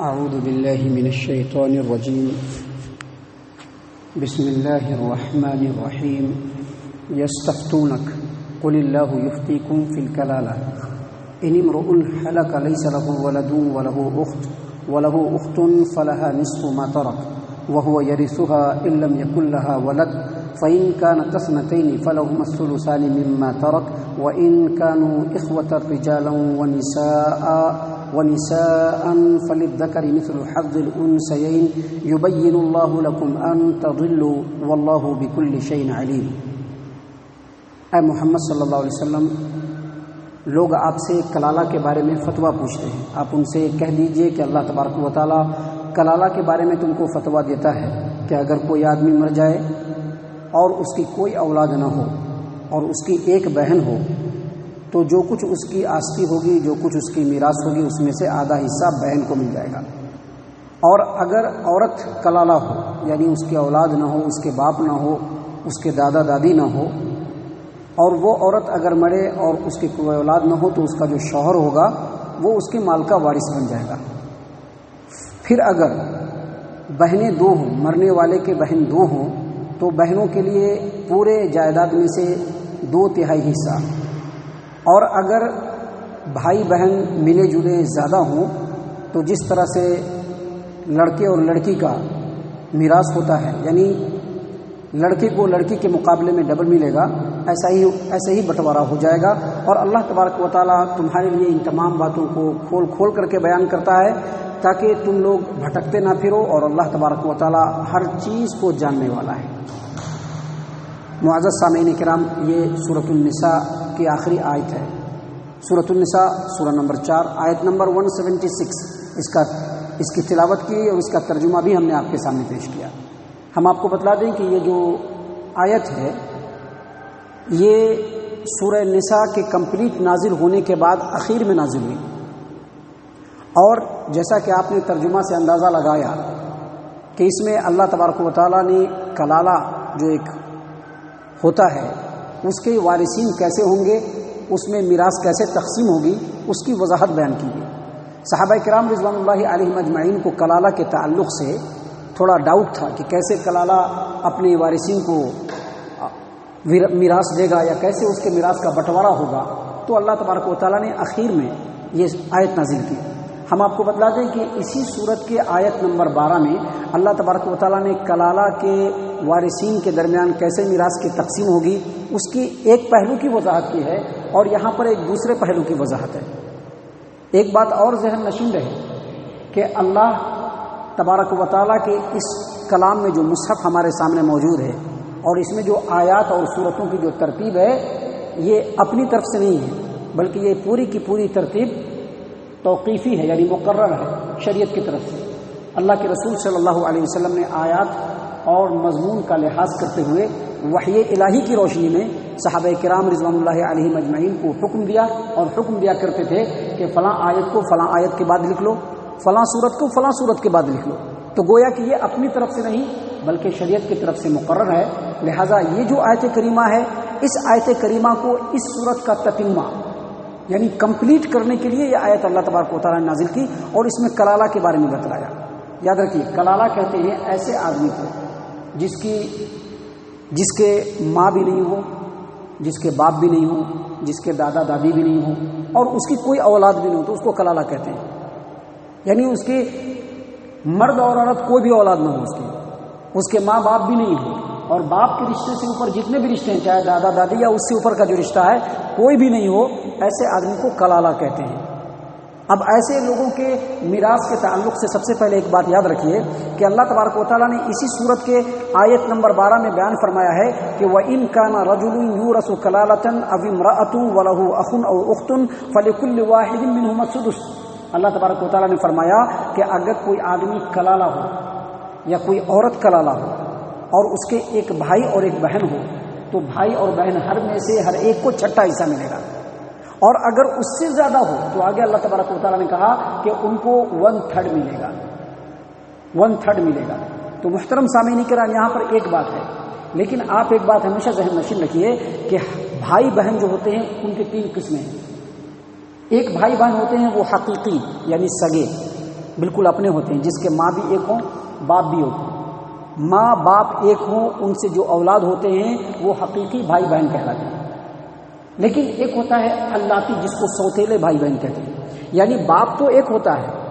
أعوذ بالله من الشيطان الرجيم. بسم الله الرحمن الرحيم. يستفتونك قل الله يفتيكم في الكلالة إن امرؤ هلك ليس له ولد وله أخت فلها نصف ما ترك وهو يرثها إن لم يكن لها ولد فإن كانت اثنتين فلهما الثلثان مما ترك وإن كانوا إخوة رجالا ونساء فللذكر مثل حظ الأنثيين يبين الله لكم أن تضلوا والله بكل شيء عليم. اے محمد صلی اللہ علیہ وسلم، لوگ آپ سے کلالہ کے بارے میں فتویٰ پوچھتے ہیں. آپ ان سے کہہ دیجئے کہ اللہ تبارک و تعالی کلالہ کے بارے میں تم کو فتویٰ دیتا ہے کہ اگر کوئی آدمی مر جائے اور اس کی کوئی اولاد نہ ہو اور اس کی ایک بہن ہو تو جو کچھ اس کی آستی ہوگی، جو کچھ اس کی میراث ہوگی، اس میں سے آدھا حصہ بہن کو مل جائے گا. اور اگر عورت کلالہ ہو، یعنی اس کی اولاد نہ ہو، اس کے باپ نہ ہو، اس کے دادا دادی نہ ہو، اور وہ عورت اگر مرے اور اس کی کوئی اولاد نہ ہو تو اس کا جو شوہر ہوگا وہ اس کے مال کا وارث بن جائے گا. پھر اگر بہنیں دو ہوں، مرنے والے کے بہن دو ہوں، تو بہنوں کے لیے پورے جائیداد میں سے 2/3 حصہ. اور اگر بھائی بہن ملے جلے زیادہ ہوں تو جس طرح سے لڑکے اور لڑکی کا میراث ہوتا ہے، یعنی لڑکے کو لڑکی کے مقابلے میں ڈبل ملے گا، ایسے ہی بٹوارا ہو جائے گا. اور اللہ تبارک و تعالیٰ تمہارے لیے ان تمام باتوں کو کھول کر کے بیان کرتا ہے تاکہ تم لوگ بھٹکتے نہ پھرو، اور اللہ تبارک و تعالیٰ ہر چیز کو جاننے والا ہے. معزز سامعین کرام، یہ سورۃ النساء کی آخری آیت ہے. سورۃ النساء سورہ نمبر 4 آیت نمبر 176 اس کی تلاوت کی اور اس کا ترجمہ بھی ہم نے آپ کے سامنے پیش کیا. ہم آپ کو بتلا دیں کہ یہ جو آیت ہے یہ سورہ نساء کے کمپلیٹ نازل ہونے کے بعد اخیر میں نازل ہوئی. اور جیسا کہ آپ نے ترجمہ سے اندازہ لگایا کہ اس میں اللہ تبارک و تعالیٰ نے کلالہ جو ایک ہوتا ہے اس کے وارثین کیسے ہوں گے، اس میں میراث کیسے تقسیم ہوگی، اس کی وضاحت بیان کی گئی. صحابہ کرام رضوان اللہ علیہم اجمعین کو کلالہ کے تعلق سے تھوڑا ڈاؤٹ تھا کہ کیسے کلالہ اپنے وارثین کو میراث دے گا یا کیسے اس کے میراث کا بٹوارا ہوگا. تو اللہ تبارک و تعالیٰ نے اخیر میں یہ آیت نازل کی. ہم آپ کو بتلا دیں کہ اسی صورت کے آیت نمبر 12 میں اللہ تبارک و تعالیٰ نے کلالہ کے وارثین کے درمیان کیسے میراث کی تقسیم ہوگی اس کی ایک پہلو کی وضاحت کی ہے، اور یہاں پر ایک دوسرے پہلو کی وضاحت ہے. ایک بات اور ذہن نشین رہے کہ اللہ تبارک و تعالیٰ کے اس کلام میں جو مصحف ہمارے سامنے موجود ہے اور اس میں جو آیات اور صورتوں کی جو ترتیب ہے یہ اپنی طرف سے نہیں ہے، بلکہ یہ پوری کی پوری ترتیب توقیفی ہے، یعنی مقرر ہے شریعت کی طرف سے. اللہ کے رسول صلی اللہ علیہ وسلم نے آیات اور مضمون کا لحاظ کرتے ہوئے وحی الہی کی روشنی میں صحابہ کرام رضوان اللہ علیہم اجمعین کو حکم دیا، اور حکم دیا کرتے تھے کہ فلاں آیت کو فلاں آیت کے بعد لکھ لو، فلاں صورت کو فلاں صورت کے بعد لکھ لو. تو گویا کہ یہ اپنی طرف سے نہیں بلکہ شریعت کی طرف سے مقرر ہے. لہٰذا یہ جو آیت کریمہ ہے، اس آیت کریمہ کو اس صورت کا تتمہ یعنی کمپلیٹ کرنے کے لیے یہ آیت اللہ تبارک و تعالیٰ نے نازل کی، اور اس میں کلالہ کے بارے میں بتلایا. یاد رکھیے، کلالہ کہتے ہیں ایسے آدمی کو جس کے ماں بھی نہیں ہو، جس کے باپ بھی نہیں ہو، جس کے دادا دادی بھی نہیں ہو، اور اس کی کوئی اولاد بھی نہیں ہو، تو اس کو کلالہ کہتے ہیں. یعنی اس کے مرد اور عورت کوئی بھی اولاد نہ ہو، اس کے ماں باپ بھی نہیں ہو، اور باپ کے رشتے سے اوپر جتنے بھی رشتے ہیں، چاہے دادا دادی یا اس سے اوپر کا جو رشتہ ہے کوئی بھی نہیں ہو، ایسے آدمی کو کلالہ کہتے ہیں. اب ایسے لوگوں کے میراث کے تعلق سے سب سے پہلے ایک بات یاد رکھیے کہ اللہ تبارک و تعالیٰ نے اسی صورت کے آیت نمبر 12 میں بیان فرمایا ہے کہ وَإِن كَانَ رَجُلٌ يُورَثُ كَلَالَةً أَوِ امْرَأَةٌ وَلَهُ أَخٌ أَوْ أُخْتٌ فَلِكُلِّ وَاحِدٍ مِّنْهُمَا السُّدُسُ. اللہ تبارک و تعالیٰ نے فرمایا کہ اگر کوئی آدمی کلالہ ہو یا کوئی عورت کلالہ ہو اور اس کے ایک بھائی اور ایک بہن ہو تو بھائی اور بہن ہر میں سے ہر ایک کو 6واں حصہ ملے گا. اور اگر اس سے زیادہ ہو تو آگے اللہ تبارک و تعالیٰ نے کہا کہ ان کو 1/3 ملے گا. 1/3 ملے گا. تو محترم سامعین کرام، یہاں پر ایک بات ہے، لیکن آپ ایک بات ہمیشہ ذہن نشین رکھیے کہ بھائی بہن جو ہوتے ہیں ان کی 3 قسمیں ہیں. ایک بھائی بہن ہوتے ہیں وہ حقیقی یعنی سگے، بالکل اپنے ہوتے ہیں، جس کے ماں بھی ایک ہوں باپ بھی ہوتے ہیں، ماں باپ ایک ہوں، ان سے جو اولاد ہوتے ہیں وہ حقیقی بھائی بہن کہلاتے ہیں۔ لیکن ایک ہوتا ہے اللاتی، جس کو سوتیلے بھائی بہن کہتے ہیں، یعنی باپ تو ایک ہوتا ہے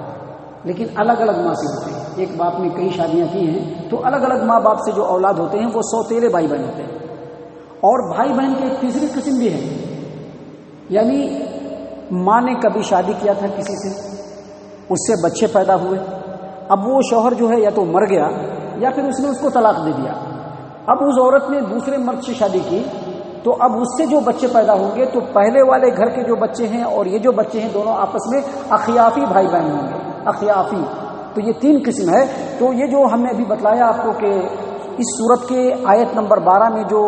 لیکن الگ الگ ماں سے ہوتے ہیں۔ ایک باپ نے کئی شادیاں کی ہیں تو الگ الگ ماں باپ سے جو اولاد ہوتے ہیں وہ سوتیلے بھائی بہن ہوتے ہیں۔ اور بھائی بہن کی ایک تیسری قسم بھی ہے، یعنی ماں نے کبھی شادی کیا تھا کسی سے، اس سے بچے پیدا ہوئے، اب وہ شوہر جو ہے یا تو مر گیا یا پھر اس نے اس کو طلاق دے دیا، اب اس عورت نے دوسرے مرد سے شادی کی تو اب اس سے جو بچے پیدا ہوں گے تو پہلے والے گھر کے جو بچے ہیں اور یہ جو بچے ہیں دونوں آپس میں اخیافی بھائی بہن ہوں گے، اخیافی۔ تو یہ تین قسم ہے۔ تو یہ جو ہم نے ابھی بتلایا آپ کو کہ اس سورت کے آیت نمبر 12 میں جو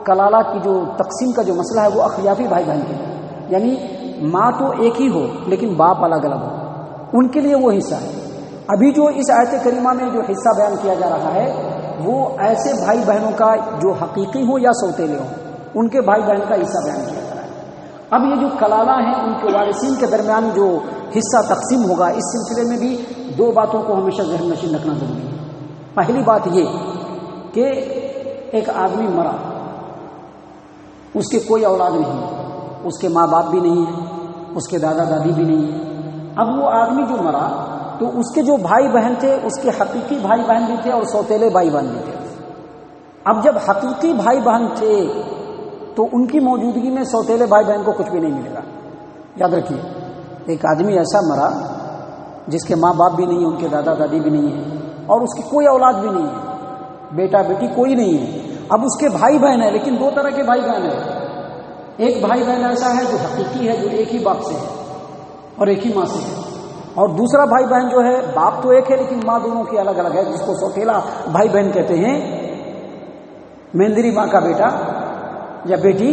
کلالہ کی جو تقسیم کا جو مسئلہ ہے وہ اخیافی بھائی بہن کے، یعنی ماں تو ایک ہی ہو لیکن باپ الگ الگ ہو، ان کے لیے وہ حصہ ہے۔ ابھی جو اس آیت کریمہ میں جو حصہ بیان کیا جا رہا ہے وہ ایسے بھائی بہنوں کا جو حقیقی ہوں یا سوتیلے ہوں، ان کے بھائی بہن کا حصہ بیان کیا جا رہا ہے۔ اب یہ جو کلالہ ہیں ان کے وارثین کے درمیان جو حصہ تقسیم ہوگا، اس سلسلے میں بھی دو باتوں کو ہمیشہ ذہن نشین رکھنا ضروری ہے۔ پہلی بات یہ کہ ایک آدمی مرا، اس کے کوئی اولاد نہیں ہے، اس کے ماں باپ بھی نہیں ہے، اس کے دادا دادی بھی نہیں ہے۔ اب وہ آدمی جو مرا تو اس کے جو بھائی بہن تھے اس کے حقیقی بھائی بہن بھی تھے اور سوتیلے بھائی بہن بھی تھے۔ اب جب حقیقی بھائی بہن تھے تو ان کی موجودگی میں سوتیلے بھائی بہن کو کچھ بھی نہیں ملے گا۔ یاد رکھیے، ایک آدمی ایسا مرا جس کے ماں باپ بھی نہیں ہیں، ان کے دادا دادی بھی نہیں ہیں اور اس کی کوئی اولاد بھی نہیں ہے، بیٹا بیٹی کوئی نہیں ہے۔ اب اس کے بھائی بہن ہیں، لیکن دو طرح کے بھائی بہن ہیں۔ ایک بھائی بہن ایسا ہے جو حقیقی ہے، جو ایک ہی باپ سے ہے اور ایک ہی ماں سے ہے، اور دوسرا بھائی بہن جو ہے باپ تو ایک ہے لیکن ماں دونوں کی الگ الگ ہے، جس کو سوتیلا بھائی بہن کہتے ہیں، مہندری ماں کا بیٹا یا بیٹی۔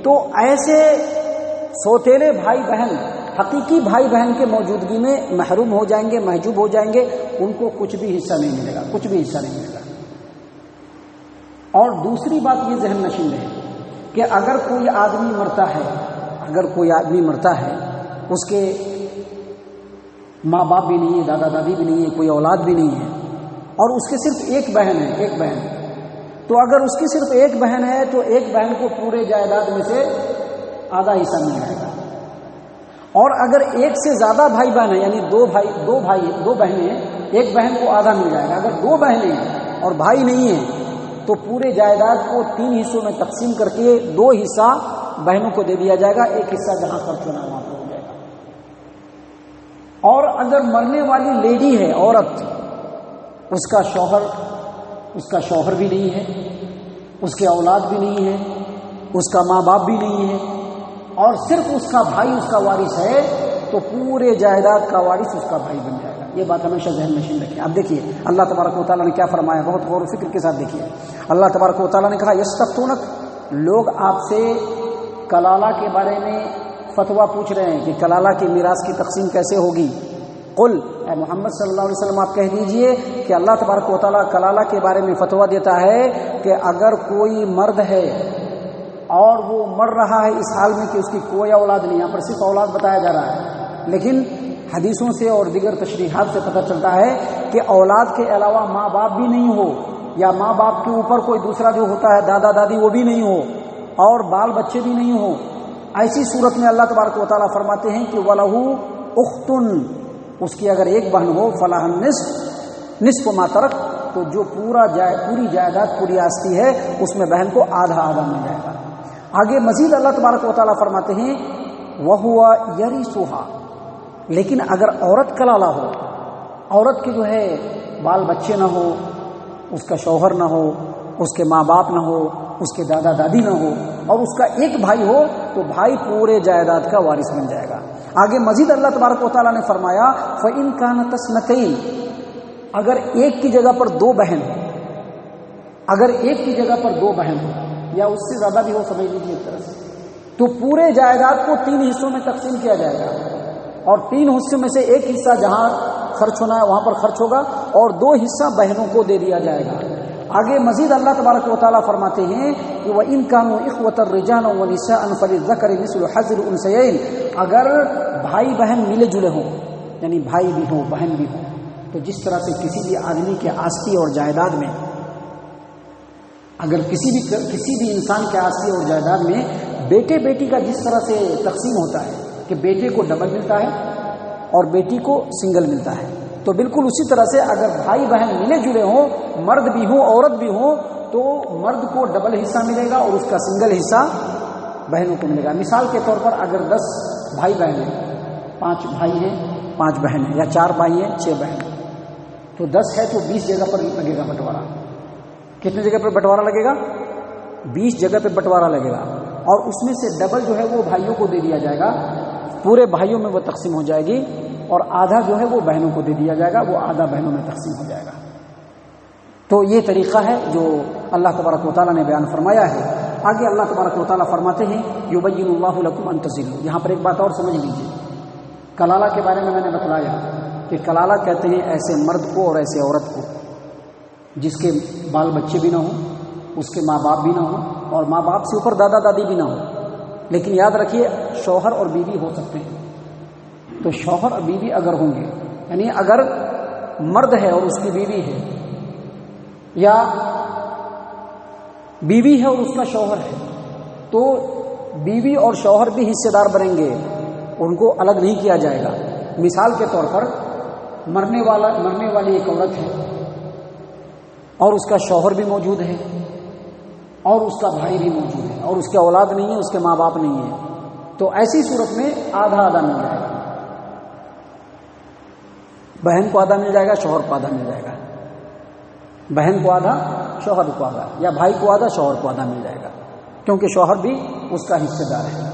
تو ایسے سوتیلے بھائی بہن حقیقی بھائی بہن کے موجودگی میں محروم ہو جائیں گے، محجوب ہو جائیں گے، ان کو کچھ بھی حصہ نہیں ملے گا، کچھ بھی حصہ نہیں ملے گا۔ اور دوسری بات یہ ذہن نشین رہے کہ اگر کوئی آدمی مرتا ہے، اگر کوئی آدمی مرتا ہے، اس کے ماں باپ بھی نہیں ہے، دادا دادی بھی نہیں ہے، کوئی اولاد بھی نہیں ہے، اور اس کے صرف ایک بہن ہے، ایک بہن، تو اگر اس کی صرف ایک بہن ہے تو ایک بہن کو پورے جائیداد میں سے آدھا حصہ مل جائے گا۔ اور اگر ایک سے زیادہ بھائی بہن ہیں، یعنی دو بہنیں ہیں، ایک بہن کو آدھا مل جائے گا۔ اگر دو بہنیں ہیں اور بھائی نہیں ہیں تو پورے جائیداد کو 3 حصوں میں تقسیم کر کے 2 حصہ بہنوں کو دے دیا جائے گا، ایک حصہ جہاں خرچ ہونا وہاں پر ہو جائے گا۔ اور اگر مرنے والی لیڈی ہے، عورت، اس کا شوہر بھی نہیں ہے، اس کے اولاد بھی نہیں ہے، اس کا ماں باپ بھی نہیں ہے، اور صرف اس کا بھائی اس کا وارث ہے، تو پورے جائیداد کا وارث اس کا بھائی بن جائے گا۔ یہ بات ہمیشہ ذہن نشین رکھیں۔ اب دیکھیے اللہ تبارک و تعالیٰ نے کیا فرمایا، بہت غور و فکر کے ساتھ دیکھیے۔ اللہ تبارک و تعالیٰ نے کہا یستفتونک، لوگ آپ سے کلالہ کے بارے میں فتویٰ پوچھ رہے ہیں کہ کلالہ کی میراث کی تقسیم کیسے ہوگی۔ قل، اے محمد صلی اللہ علیہ وسلم آپ کہہ دیجئے کہ اللہ تبارک و تعالیٰ کلالہ کے بارے میں فتویٰ دیتا ہے کہ اگر کوئی مرد ہے اور وہ مر رہا ہے اس حال میں کہ اس کی کوئی اولاد نہیں، یہاں پر صرف اولاد بتایا جا رہا ہے، لیکن حدیثوں سے اور دیگر تشریحات سے پتہ چلتا ہے کہ اولاد کے علاوہ ماں باپ بھی نہیں ہو، یا ماں باپ کے اوپر کوئی دوسرا جو ہوتا ہے دادا دادی وہ بھی نہیں ہو، اور بال بچے بھی نہیں ہو۔ ایسی صورت میں اللہ تبارک و تعالیٰ فرماتے ہیں کہ وَلَهُ أُخْتٌ، اس کی اگر ایک بہن ہو، فَلَهَا النِّصْفُ، نصف ما ترک، تو جو پوری جائیداد پوری آستی ہے اس میں بہن کو آدھا مل جائے گا۔ آگے مزید اللہ تبارک و تعالیٰ فرماتے ہیں وَهُوَ يَرِثُهَا، لیکن اگر عورت کلالہ ہو، عورت کے جو ہے بال بچے نہ ہو، اس کا شوہر نہ ہو، اس کے ماں باپ نہ ہو، اس کے دادا دادی نہ ہو، اور اس کا ایک بھائی ہو، تو بھائی پورے جائیداد کا وارث بن جائے گا۔ آگے مزید اللہ تبارک و تعالیٰ نے فرمایا فَإِن كَانَتْ اثْنَتَيْنِ، اگر ایک کی جگہ پر 2 بہن ہو، اگر ایک کی جگہ پر 2 بہن ہو یا اس سے زیادہ بھی ہو، سمجھ لیجیے ایک طرح سے، تو پورے جائیداد کو 3 حصوں میں تقسیم کیا جائے گا، اور 3 حصوں میں سے ایک حصہ جہاں خرچ ہونا ہے وہاں پر خرچ ہوگا، اور 2 حصہ بہنوں کو دے دیا جائے گا۔ آگے مزید اللہ تبارک و تعالیٰ فرماتے ہیں کہ وَإِن كَانُوا إِخْوَةً رِجَالًا وَنِسَاءً فَلِلذَّكَرِ مِثْلُ حَظِّ الْأُنثَيَيْنِ، اگر بھائی بہن ملے جلے ہوں، یعنی بھائی بھی ہوں بہن بھی ہوں، تو جس طرح سے کسی بھی آدمی کے آستی اور جائیداد میں، اگر کسی بھی انسان کے آستی اور جائیداد میں بیٹے بیٹی کا جس طرح سے تقسیم ہوتا ہے کہ بیٹے کو ڈبل ملتا ہے اور بیٹی کو سنگل ملتا ہے، تو بالکل اسی طرح سے اگر بھائی بہن ملے جلے ہوں، مرد بھی ہوں عورت بھی ہوں، تو مرد کو ڈبل حصہ ملے گا اور اس کا سنگل حصہ بہنوں کو ملے گا۔ مثال کے طور پر اگر 10 بھائی بہن ہیں، 5 بھائی ہیں 5 بہن ہیں، یا 4 بھائی ہیں 6 بہن ہیں، تو 10 ہے تو 20 جگہ پر لگے گا بٹوارا۔ کتنے جگہ پر بٹوارا لگے گا؟ 20 جگہ پہ بٹوارا لگے گا، اور اس میں سے ڈبل جو ہے وہ بھائیوں کو دے دیا جائے گا، پورے بھائیوں میں وہ تقسیم ہو جائے گی، اور آدھا جو ہے وہ بہنوں کو دے دیا جائے گا، وہ آدھا بہنوں میں تقسیم ہو جائے گا۔ تو یہ طریقہ ہے جو اللہ تبارک و تعالیٰ نے بیان فرمایا ہے۔ آگے اللہ تبارک و تعالیٰ فرماتے ہیں یبین اللہ لکم ان تضلوا۔ یہاں پر ایک بات اور سمجھ لیجیے، کلالہ کے بارے میں نے بتلایا کہ کلالہ کہتے ہیں ایسے مرد کو اور ایسے عورت کو جس کے بال بچے بھی نہ ہوں، اس کے ماں باپ بھی نہ ہوں، اور ماں باپ سے اوپر دادا دادی بھی نہ ہوں، لیکن یاد رکھیے شوہر اور بیوی ہو سکتے ہیں۔ تو شوہر اور بیوی اگر ہوں گے، یعنی اگر مرد ہے اور اس کی بیوی ہے، یا بیوی ہے اور اس کا شوہر ہے، تو بیوی اور شوہر بھی حصے دار بنیں گے، ان کو الگ نہیں کیا جائے گا۔ مثال کے طور پر مرنے والی ایک عورت ہے اور اس کا شوہر بھی موجود ہے اور اس کا بھائی بھی موجود ہے اور اس کے اولاد نہیں ہے، اس کے ماں باپ نہیں ہے، تو ایسی صورت میں آدھا آدھا مل جائے گا، بہن کو آدھا مل جائے گا، شوہر کو آدھا مل جائے گا، بہن کو آدھا شوہر کو آدھا، یا بھائی کو آدھا شوہر کو آدھا مل جائے گا، کیونکہ شوہر بھی اس کا حصہ دار ہے۔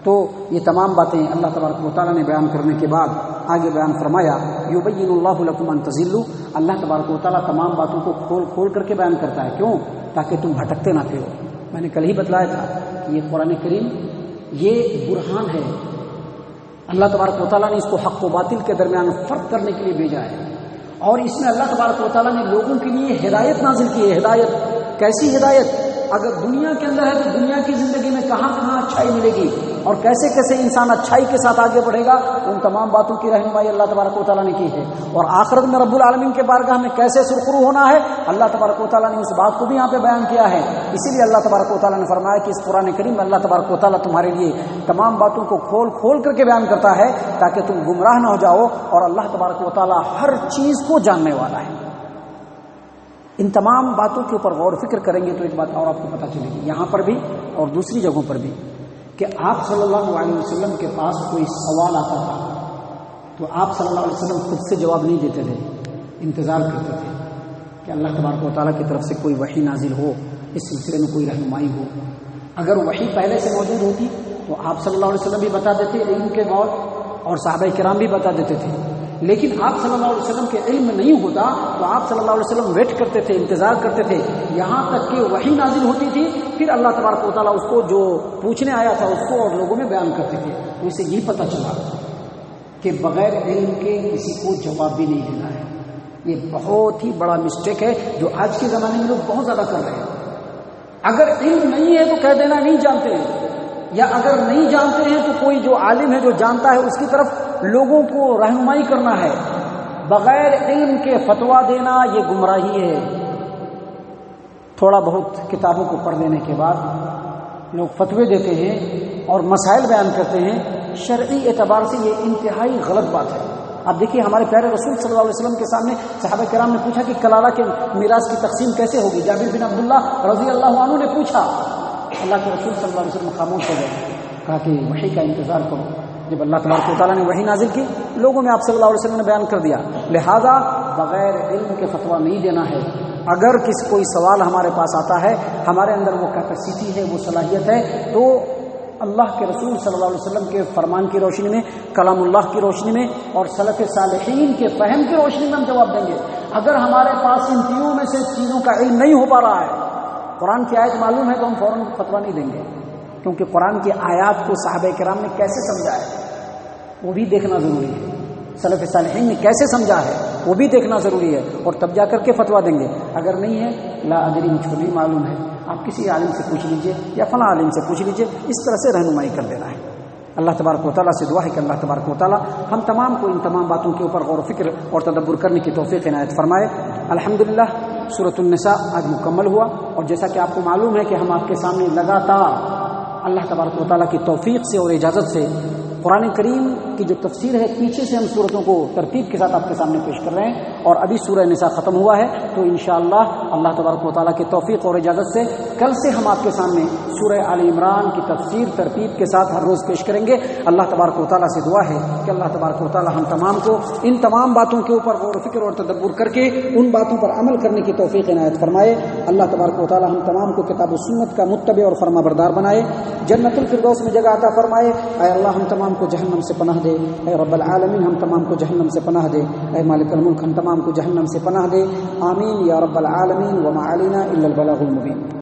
تو یہ تمام باتیں اللہ تبارک و تعالیٰ نے بیان کرنے کے بعد آگے بیان فرمایا یبین اللہ لکم ان تضلوا۔ اللہ تبارک و تعالیٰ تمام باتوں کو کھول کھول کر کے بیان کرتا ہے، کیوں؟ تاکہ تم بھٹکتے نہ پھرو۔ میں نے کل ہی بتلایا تھا کہ یہ قرآن کریم یہ برہان ہے، اللہ تبارک و تعالیٰ نے اس کو حق و باطل کے درمیان فرق کرنے کے لیے بھیجا ہے، اور اس میں اللہ تبارک و تعالیٰ نے لوگوں کے لیے ہدایت نازل کی ہے۔ ہدایت کیسی ہدایت؟ اگر دنیا کے اندر ہے تو دنیا کی زندگی میں کہاں کہاں اچھائی ملے گی اور کیسے کیسے انسان اچھائی کے ساتھ آگے بڑھے گا، ان تمام باتوں کی رہنمائی اللہ تبارک و تعالیٰ نے کی ہے۔ اور آخرت میں رب العالمین کے بارگاہ میں کیسے سرخرو ہونا ہے، اللہ تبارک و تعالیٰ نے اس بات کو بھی یہاں پہ بیان کیا ہے۔ اسی لیے اللہ تبارک و تعالیٰ نے فرمایا کہ اس قرآن کریم میں اللہ تبارک و تعالیٰ تمہارے لیے تمام باتوں کو کھول کھول کر کے بیان کرتا ہے تاکہ تم گمراہ نہ ہو جاؤ، اور اللہ تبارک و تعالیٰ ہر چیز کو جاننے والا ہے۔ ان تمام باتوں کے اوپر غور و فکر کریں گے تو ایک بات اور آپ کو پتہ چلے گی، یہاں پر بھی اور دوسری جگہوں پر بھی، کہ آپ صلی اللہ علیہ وسلم کے پاس کوئی سوال آتا تھا تو آپ صلی اللہ علیہ وسلم خود سے جواب نہیں دیتے تھے، انتظار کرتے تھے کہ اللہ تبارک و تعالیٰ کی طرف سے کوئی وحی نازل ہو، اس سلسلے میں کوئی رہنمائی ہو۔ اگر وحی پہلے سے موجود ہوتی تو آپ صلی اللہ علیہ وسلم بھی بتا دیتے علم کے بعد، اور صحابہ کرام بھی بتا دیتے تھے، لیکن آپ صلی اللہ علیہ وسلم کے علم نہیں ہوتا تو آپ صلی اللہ علیہ وسلم ویٹ کرتے تھے، انتظار کرتے تھے، یہاں تک کہ وحی نازل ہوتی تھی، پھر اللہ تبارک و تعالیٰ اس کو جو پوچھنے آیا تھا اس کو اور لوگوں میں بیان کرتے تھے۔ تو اسے یہ پتہ چلا کہ بغیر علم کے کسی کو جواب بھی نہیں دینا ہے۔ یہ بہت ہی بڑا مسٹیک ہے جو آج کے زمانے میں لوگ بہت زیادہ کر رہے ہیں۔ اگر علم نہیں ہے تو کہہ دینا نہیں جانتے ہیں، یا اگر نہیں جانتے ہیں تو کوئی جو عالم ہے جو جانتا ہے اس کی طرف لوگوں کو رہنمائی کرنا ہے۔ بغیر علم کے فتویٰ دینا یہ گمراہی ہے۔ تھوڑا بہت کتابوں کو پڑھ لینے کے بعد لوگ فتوے دیتے ہیں اور مسائل بیان کرتے ہیں، شرعی اعتبار سے یہ انتہائی غلط بات ہے۔ اب دیکھیے ہمارے پیارے رسول صلی اللہ علیہ وسلم کے سامنے صحابہ کرام نے پوچھا کہ کلالہ کے میراث کی تقسیم کیسے ہوگی؟ جابر بن عبداللہ رضی اللہ عنہ نے پوچھا، اللہ کے رسول صلی اللہ علیہ وسلم خاموش ہو گئے، کہا کہ وحی کا انتظار کرو۔ جب اللہ تبارک و تعالیٰ نے وحی نازل کی، لوگوں میں آپ صلی اللہ علیہ وسلم نے بیان کر دیا، لہذا بغیر علم کے فتویٰ نہیں دینا ہے۔ اگر کوئی سوال ہمارے پاس آتا ہے، ہمارے اندر وہ کیپیسٹی ہے، وہ صلاحیت ہے، تو اللہ کے رسول صلی اللہ علیہ وسلم کے فرمان کی روشنی میں، کلام اللہ کی روشنی میں اور سلف صالحین کے فہم کی روشنی میں ہم جواب دیں گے۔ اگر ہمارے پاس ان تینوں میں سے چیزوں کا علم نہیں ہو پا رہا ہے، قرآن کی آیت معلوم ہے تو ہم فوراً فتویٰ نہیں دیں گے، کیونکہ قرآن کی آیات کو صحابہ کرام نے کیسے سمجھا ہے وہ بھی دیکھنا ضروری ہے، سلف صالحین نے کیسے سمجھا ہے وہ بھی دیکھنا ضروری ہے، اور تب جا کر کے فتویٰ دیں گے۔ اگر نہیں ہے لا ادری، مجھ کو نہیں معلوم ہے، آپ کسی عالم سے پوچھ لیجئے یا فلاں عالم سے پوچھ لیجئے، اس طرح سے رہنمائی کر دینا ہے۔ اللہ تبارک و تعالیٰ سے دعا ہے کہ اللہ تبارک و تعالیٰ ہم تمام کو ان تمام باتوں کے اوپر غور و فکر اور تدبر کرنے کی توفیق عنایت فرمائے۔ الحمدللہ سورۃ النساء آج مکمل ہوا، اور جیسا کہ آپ کو معلوم ہے کہ ہم آپ کے سامنے لگاتار اللہ تبارک و تعالیٰ کی توفیق سے اور اجازت سے قرآن کریم کی جو تفسیر ہے پیچھے سے ہم صورتوں کو ترتیب کے ساتھ آپ کے سامنے پیش کر رہے ہیں، اور ابھی سورہ نساء ختم ہوا ہے، تو انشاءاللہ اللہ تبارک و تعالیٰ کی توفیق اور اجازت سے کل سے ہم آپ کے سامنے سورہ آل عمران کی تفسیر ترتیب کے ساتھ ہر روز پیش کریں گے۔ اللہ تبارک و تعالیٰ سے دعا ہے کہ اللہ تبارک و تعالیٰ ہم تمام کو ان تمام باتوں کے اوپر غور و فکر اور تدبر کر کے ان باتوں پر عمل کرنے کی توفیق عنایت فرمائے۔ اللہ تبارک و تعالیٰ ہم تمام کو کتاب و سنت کا متبع اور فرما بردار بنائے، جنت الفردوس میں جگہ عطا فرمائے۔ اے اللہ ہم تمام کو جہنم سے پناہ دے، اے رب العالمین ہم تمام کو جہنم سے پناہ دے، اے مالک الملک ہم تمام کو جہنم سے پناہ دے، آمین یا رب العالمین، وما علینا الا البلاغ المبین۔